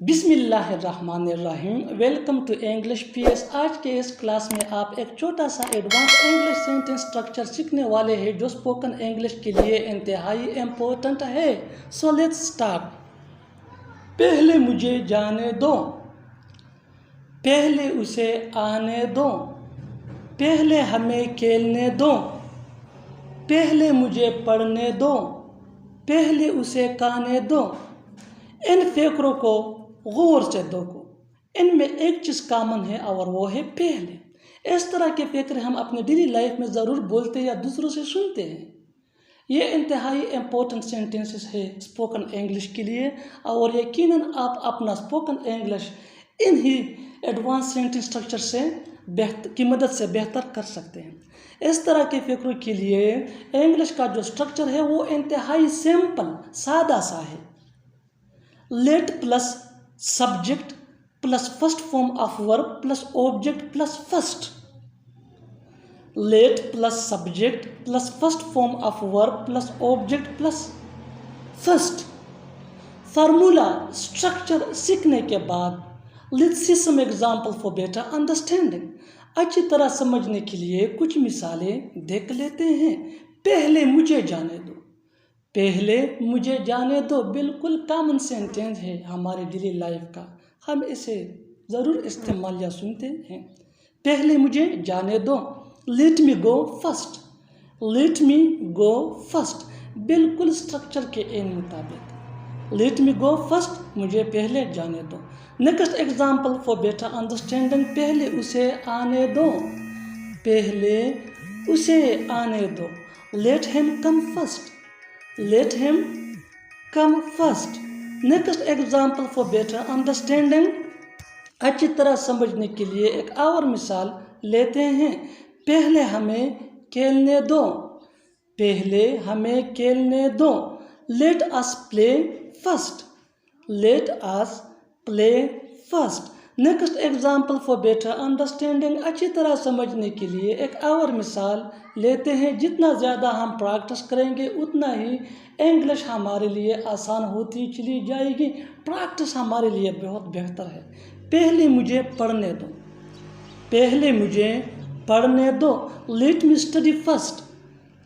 बिस्मिल्लाहिर्रहमानिर्रहीम। Welcome to English PS. आज के इस क्लास में आप एक छोटा सा एडवांस इंग्लिश सेंटेंस स्ट्रक्चर सीखने वाले हैं जो स्पोकन इंग्लिश के लिए इंतहाई इम्पोर्टेंट है। So let's start. पहले मुझे जाने दो, पहले उसे आने दो, पहले हमें खेलने दो, पहले मुझे पढ़ने दो, पहले उसे खाने दो। इन फिक्रों को गौर से देखो, इनमें एक चीज़ कॉमन है और वो है पहले। इस तरह के फिक्र हम अपने डेली लाइफ में ज़रूर बोलते या दूसरों से सुनते हैं। ये इंतहाई इम्पोर्टेंट सेंटेंसेस है स्पोकन इंग्लिश के लिए और यकीनन आप अपना spoken English in he advance sentence structure से की मदद से बेहतर कर सकते हैं। इस तरह के फिक्रों के लिए इंग्लिश का जो स्ट्रक्चर है वो इंतहाई सिंपल सादा सा है। Let plus subject plus first form of verb plus object plus first. Let plus subject plus first form of verb plus object plus first. Formula structure सीखने के बाद let's see some example for better understanding. अच्छी तरह समझने के लिए कुछ मिसालें देख लेते हैं। पहले मुझे जाने दो, पहले मुझे जाने दो बिल्कुल कॉमन सेंटेंस है हमारे डेली लाइफ का, हम इसे ज़रूर इस्तेमाल या सुनते हैं। पहले मुझे जाने दो। लेट मी गो फर्स्ट, लेट मी गो फर्स्ट बिल्कुल स्ट्रक्चर के इन मुताबिक। लेट मी गो फर्स्ट, मुझे पहले जाने दो। Next example for better understanding. पहले उसे आने दो, पहले उसे आने दो। Let him come first, let him come first। Next example for better understanding. अच्छी तरह समझने के लिए एक और मिसाल लेते हैं। पहले हमें खेलने दो, पहले हमें खेलने दो। Let us play first, let us play first. Next example for better understanding. अच्छी तरह समझने के लिए एक और मिसाल लेते हैं। जितना ज़्यादा हम प्रैक्टिस करेंगे उतना ही इंग्लिश हमारे लिए आसान होती चली जाएगी। प्रैक्टिस हमारे लिए बहुत बेहतर है। पहले मुझे पढ़ने दो, पहले मुझे पढ़ने दो। Let me study first,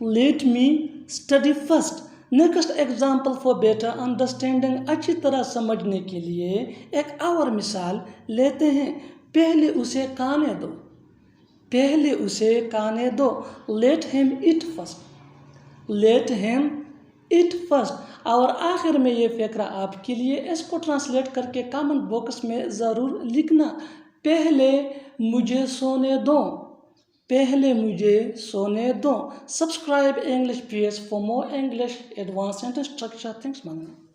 let me study first. Next example for better understanding. अच्छी तरह समझने के लिए एक और मिसाल लेते हैं। पहले उसे खाने दो, पहले उसे खाने दो। लेट हिम ईट फर्स्ट, लेट हिम ईट फर्स्ट। और आखिर में ये फिक्र आपके लिए, इसको ट्रांसलेट करके कमेंट बॉक्स में ज़रूर लिखना। पहले मुझे सोने दो, पहले मुझे सोने दो। Subscribe English PS for more English advance sentence structure. Thanks मानना।